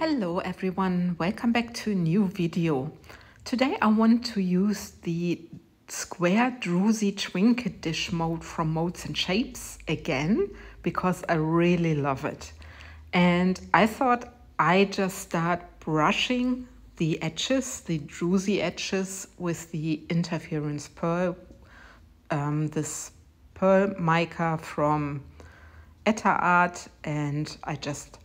Hello everyone, welcome back to a new video. Today I want to use the square Druzy Trinket dish mold from MoldsandShapes again because I really love it. And I thought I just start brushing the edges, the Druzy edges with the interference pearl, this pearl mica from Art, and I just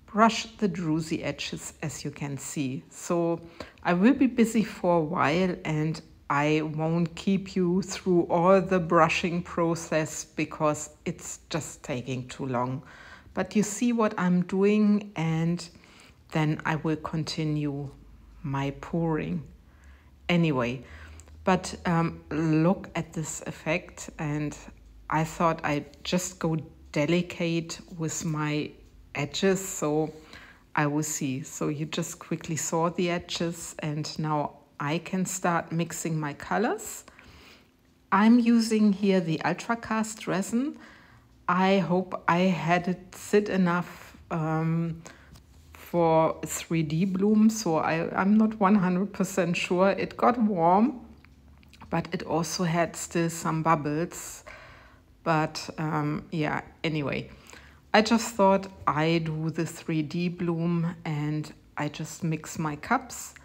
brush the Druzy edges, as you can see. So I will be busy for a while and I won't keep you through all the brushing process because it's just taking too long. But you see what I'm doing, and then I will continue my pouring. Anyway, but look at this effect, and I thought I'd just go delicate with my edges, so I will see. So you just quickly saw the edges, and now I can start mixing my colors. I'm using here the ultra cast resin. I hope I had it sit enough for 3D bloom, so I'm not 100% sure. It got warm, but it also had still some bubbles. But yeah, anyway, I just thought I do the 3D bloom and I just mix my cups,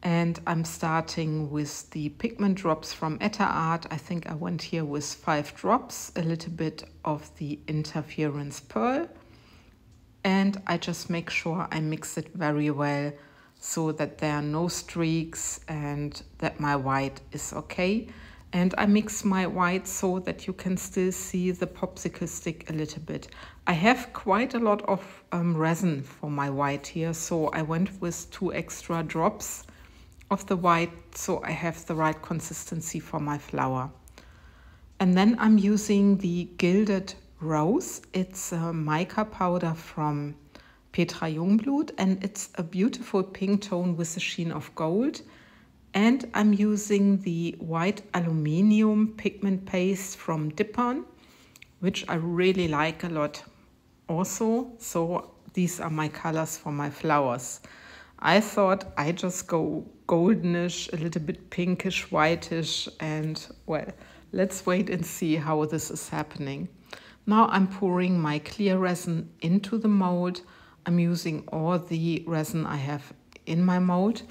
and I'm starting with the pigment drops from Art. I think I went here with 5 drops, a little bit of the interference pearl, and I just make sure I mix it very well so that there are no streaks and that my white is okay. And I mix my white so that you can still see the popsicle stick a little bit. I have quite a lot of resin for my white here, so I went with 2 extra drops of the white so I have the right consistency for my flower. And then I'm using the Gilded Rose. It's a mica powder from Petra Jungblut, and it's a beautiful pink tone with a sheen of gold. And I'm using the white aluminium pigment paste from Dipon, which I really like a lot also. So these are my colors for my flowers. I thought I just go goldenish, a little bit pinkish, whitish, and well, let's wait and see how this is happening. Now I'm pouring my clear resin into the mold. I'm using all the resin I have in my mold.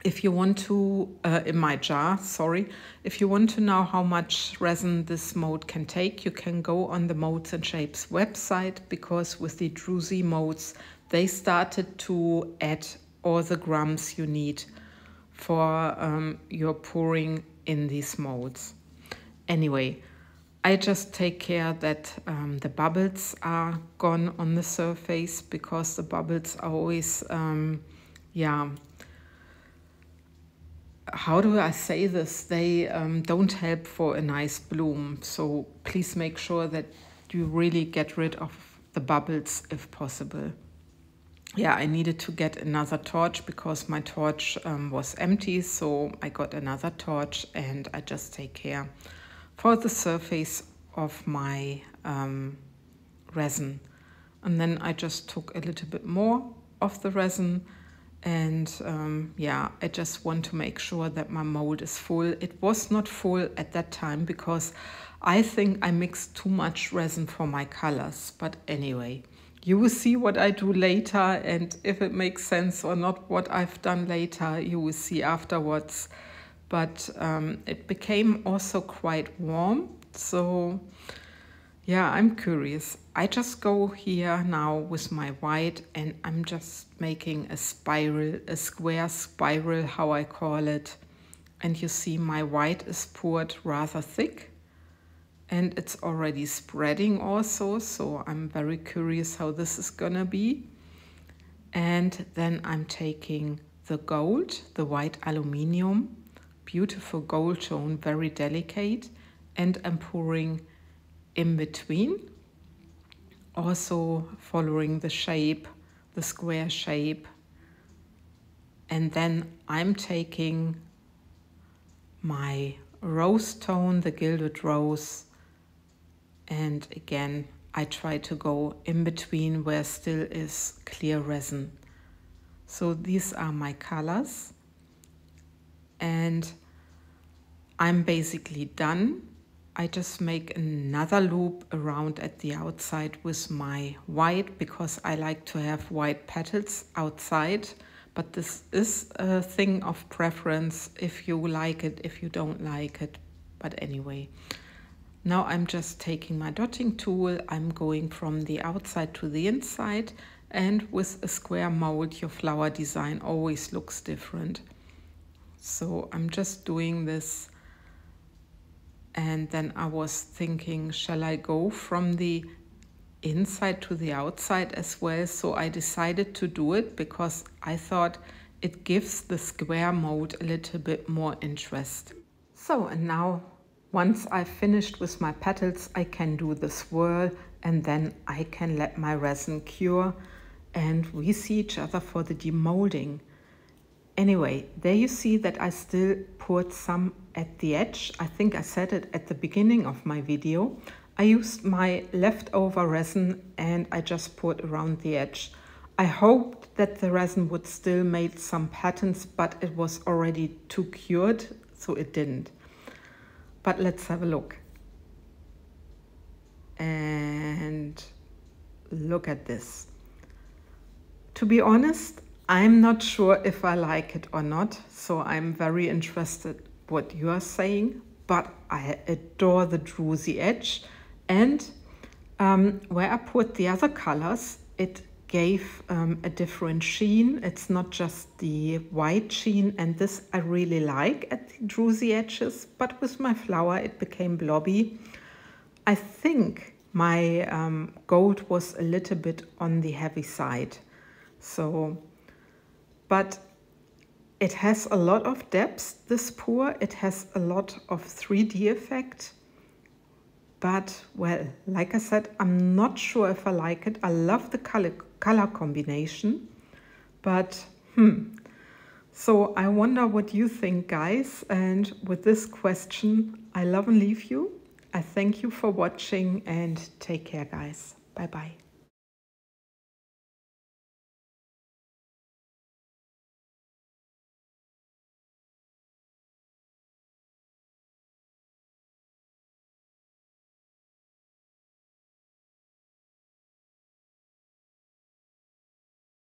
If you want to, in my jar, sorry, if you want to know how much resin this mold can take, you can go on the MoldsandShapes website, because with the Druzy molds, they started to add all the grams you need for your pouring in these molds. Anyway, I just take care that the bubbles are gone on the surface, because the bubbles are always, yeah, how do I say this? They don't help for a nice bloom. So please make sure that you really get rid of the bubbles if possible. Yeah, I needed to get another torch because my torch was empty. So I got another torch, and I just take care for the surface of my resin. And then I just took a little bit more of the resin. And yeah, I just want to make sure that my mold is full. It was not full at that time because I think I mixed too much resin for my colors. But anyway, you will see what I do later, and if it makes sense or not what I've done later, you will see afterwards. But it became also quite warm. So yeah, I'm curious. I just go here now with my white, and I'm just making a spiral, a square spiral, how I call it. And you see my white is poured rather thick, and it's already spreading also. So I'm very curious how this is gonna be. And then I'm taking the gold, the white aluminium, beautiful gold tone, very delicate, and I'm pouring in between, also following the shape, the square shape. And then I'm taking my rose tone, the Gilded Rose, and again I try to go in between where still is clear resin. So these are my colors, and I'm basically done. I just make another loop around at the outside with my white, because I like to have white petals outside, but this is a thing of preference, if you like it, if you don't like it. But anyway, now I'm just taking my dotting tool, I'm going from the outside to the inside, and with a square mold your flower design always looks different. So I'm just doing this. And then I was thinking, shall I go from the inside to the outside as well? So I decided to do it because I thought it gives the square mold a little bit more interest. So, and now once I've finished with my petals, I can do the swirl, and then I can let my resin cure, and we see each other for the demolding. Anyway, there you see that I still poured some at the edge. I think I said it at the beginning of my video. I used my leftover resin and I just poured around the edge. I hoped that the resin would still make some patterns, but it was already too cured, so it didn't. But let's have a look. And look at this. To be honest, I'm not sure if I like it or not, so I'm very interested what you are saying, but I adore the Druzy edge. And where I put the other colors, it gave a different sheen. It's not just the white sheen, and this I really like at the Druzy edges, but with my flower it became blobby. I think my gold was a little bit on the heavy side. So, but it has a lot of depth, this pour. It has a lot of 3D effect. But, well, like I said, I'm not sure if I like it. I love the color combination. But, So I wonder what you think, guys. And with this question, I love and leave you. I thank you for watching and take care, guys. Bye-bye.